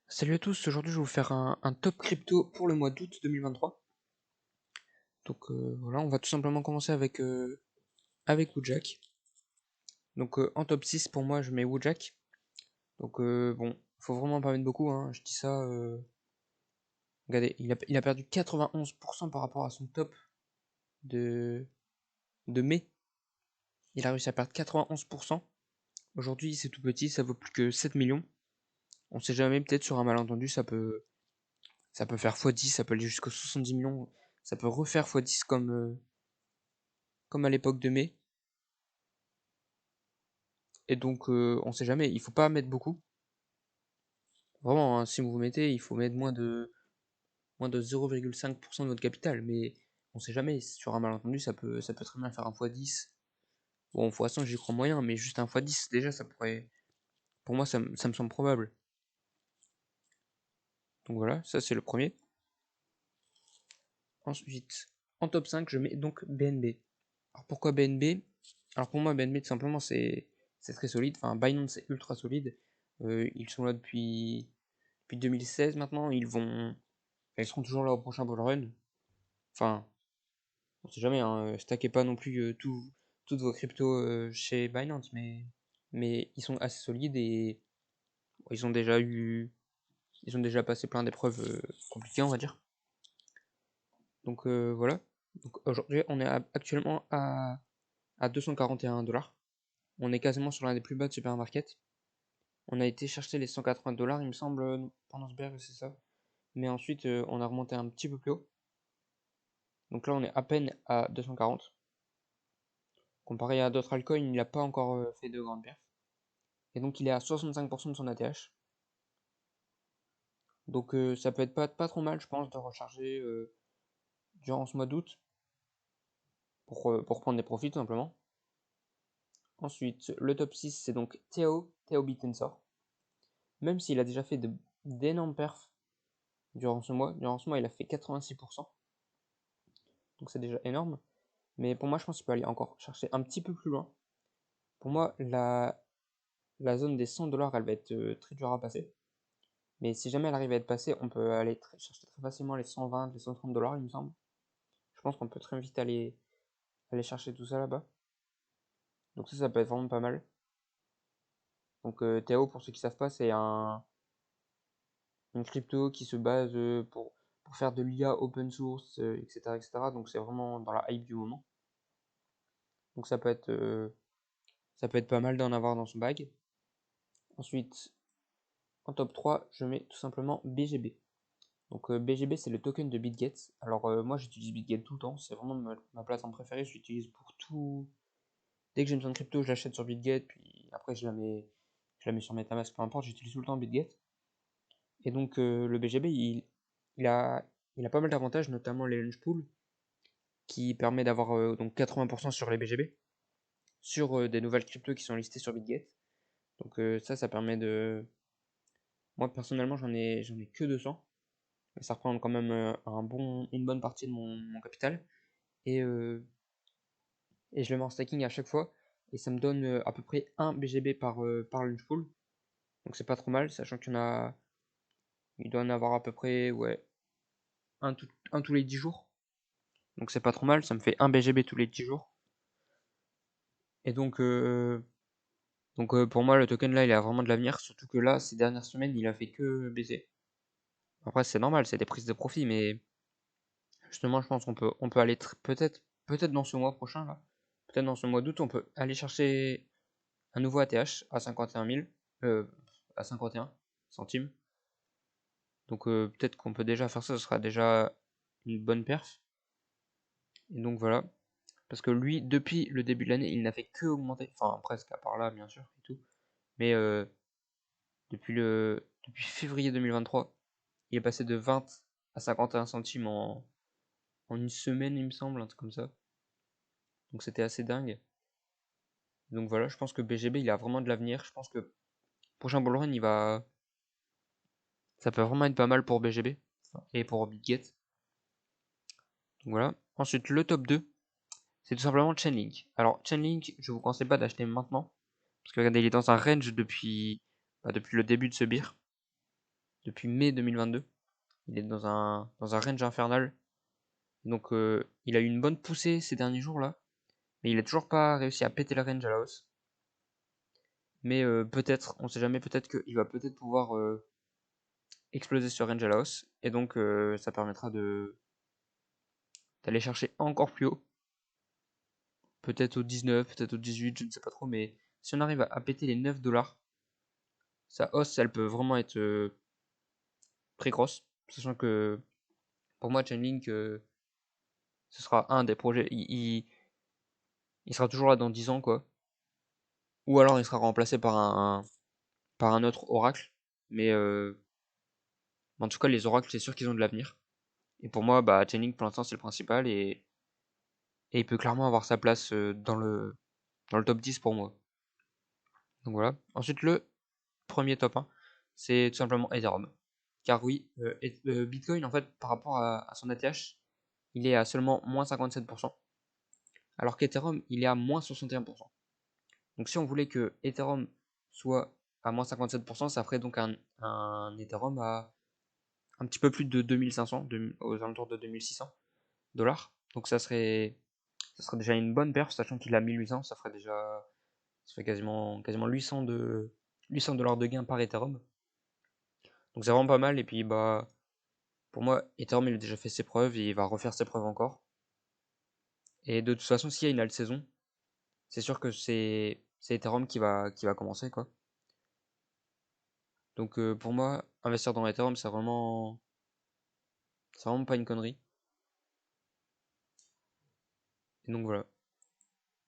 Salut à tous, aujourd'hui je vais vous faire un top crypto pour le mois d'août 2023. Donc voilà, on va tout simplement commencer avec Woodjack. Donc en top 6 pour moi je mets Woodjack. Donc bon, faut vraiment pas mettre beaucoup, hein. Je dis ça. Regardez, il a perdu 91% par rapport à son top de, de mai. Il a réussi à perdre 91%. Aujourd'hui c'est tout petit, ça vaut plus que 7 millions. On sait jamais, peut-être sur un malentendu ça peut faire x10, ça peut aller jusqu'aux 70 millions. Ça peut refaire x10 comme à l'époque de mai. Et donc, on sait jamais, il faut pas mettre beaucoup. Vraiment, hein, si vous mettez, il faut mettre moins de 0,5% de votre capital. Mais on sait jamais, sur un malentendu, ça peut très bien faire un x10. Bon, x100, j'y crois moyen, mais juste un x10, déjà, ça pourrait. Pour moi, ça me semble probable. Donc voilà, ça c'est le premier. Ensuite, en top 5, je mets donc BNB. Alors pourquoi BNB? Alors pour moi, BNB, tout simplement, c'est très solide. Enfin, Binance, c'est ultra solide. Ils sont là depuis 2016 maintenant. Ils seront toujours là au prochain bull run. Enfin, on sait jamais, hein, stackez pas non plus toutes vos cryptos chez Binance, mais ils sont assez solides et ils ont déjà eu, ils ont déjà passé plein d'épreuves compliquées, on va dire. Donc voilà. Donc aujourd'hui, on est actuellement à 241 $. On est quasiment sur l'un des plus bas de supermarket. On a été chercher les 180 $, il me semble, pendant ce bear, c'est ça. Mais ensuite, on a remonté un petit peu plus haut. Donc là, on est à peine à 240. Comparé à d'autres altcoins, il n'a pas encore fait de grandes perfs. Et donc il est à 65% de son ATH. Donc ça peut être pas trop mal, je pense, de recharger durant ce mois d'août pour prendre des profits tout simplement. Ensuite, le top 6, c'est donc Theo Bitensor. Même s'il a déjà fait d'énormes perfs durant ce mois. Durant ce mois, il a fait 86%. Donc c'est déjà énorme. Mais pour moi, je pense qu'il peut aller encore chercher un petit peu plus loin. Pour moi, la zone des 100 $, elle va être très dure à passer. Mais si jamais elle arrive à être passée, on peut aller chercher très facilement les 120, les 130 $, il me semble. Je pense qu'on peut très vite aller chercher tout ça là-bas. Donc ça peut être vraiment pas mal. Donc Théo, pour ceux qui savent pas, c'est une crypto qui se base pour faire de l'IA open source, etc., etc. Donc c'est vraiment dans la hype du moment. Donc ça peut être pas mal d'en avoir dans son bag. Ensuite, en top 3, je mets tout simplement BGB. Donc BGB, c'est le token de BitGet. Alors moi, j'utilise BitGet tout le temps. C'est vraiment ma plateforme préférée. Je l'utilise pour tout. Dès que j'ai besoin de crypto, je l'achète sur BitGet. Puis après, je la mets sur MetaMask, peu importe. J'utilise tout le temps BitGet. Et donc le BGB, il a, il a pas mal d'avantages, notamment les launch pools, qui permet d'avoir donc 80% sur les BGB, sur des nouvelles cryptos qui sont listées sur BitGet. Donc ça permet de. Moi personnellement, j'en ai que 200. Mais ça représente quand même une bonne partie de mon capital. Et, euh, et je le mets en stacking à chaque fois. Et ça me donne à peu près un BGB par launch pool. Donc c'est pas trop mal, sachant il doit en avoir à peu près ouais, un tous les 10 jours. Donc c'est pas trop mal, ça me fait un BGB tous les 10 jours. Et donc pour moi, le token là, il a vraiment de l'avenir. Surtout que là, ces dernières semaines, il a fait que baiser. Après, c'est normal, c'est des prises de profit, mais justement, je pense qu'on peut aller peut-être dans ce mois prochain là. Peut-être dans ce mois d'août, on peut aller chercher un nouveau ATH à 51 000, à 51 centimes. Donc peut-être qu'on peut déjà faire ça, ce sera déjà une bonne perf. Et donc voilà. Parce que lui, depuis le début de l'année, il n'a fait que augmenter. Enfin, presque, à part là, bien sûr, et tout. Mais depuis février 2023, il est passé de 20 à 51 centimes en une semaine, il me semble, un truc comme ça. Donc c'était assez dingue. Donc voilà, je pense que BGB, il a vraiment de l'avenir. Je pense que prochain bull run, ça peut vraiment être pas mal pour BGB et pour BitGet. Donc voilà. Ensuite, le top 2, c'est tout simplement Chainlink. Alors, Chainlink, je vous conseille pas d'acheter maintenant. Parce que regardez, il est dans un range depuis le début de ce beer. depuis mai 2022. Il est dans un range infernal. Donc il a eu une bonne poussée ces derniers jours là. Mais il a toujours pas réussi à péter le range à la hausse. Mais peut-être, on sait jamais, peut-être qu'il va peut-être pouvoir exploser ce range à la hausse. Et donc ça permettra d'aller chercher encore plus haut. Peut-être au 19, peut-être au 18, je ne sais pas trop. Mais si on arrive à péter les 9$, sa hausse, elle peut vraiment être très grosse. Sachant que pour moi, Chainlink, ce sera un des projets. Il sera toujours là dans 10 ans, quoi. Ou alors il sera remplacé par un autre oracle. Mais en tout cas, les oracles, c'est sûr qu'ils ont de l'avenir. Et pour moi, bah, Chainlink pour l'instant, c'est le principal. Et il peut clairement avoir sa place dans le top 10 pour moi. Donc voilà. Ensuite, le premier top 1, c'est tout simplement Ethereum. Car oui, Bitcoin, en fait, par rapport à son ATH, il est à seulement moins 57%. Alors qu'Ethereum, il est à moins 61%. Donc si on voulait que Ethereum soit à moins 57%, ça ferait donc un Ethereum à un petit peu plus de 2500, aux alentours de 2600 $. Donc ça serait déjà une bonne perf, sachant qu'il a 1800, ça ferait quasiment 800 $ de gain par Ethereum. Donc c'est vraiment pas mal. Et puis bah pour moi, Ethereum il a déjà fait ses preuves et il va refaire ses preuves encore. Et de toute façon, s'il y a une alt saison, c'est sûr que c'est Ethereum qui va commencer quoi. Donc pour moi, investir dans Ethereum, c'est vraiment pas une connerie. Et donc voilà.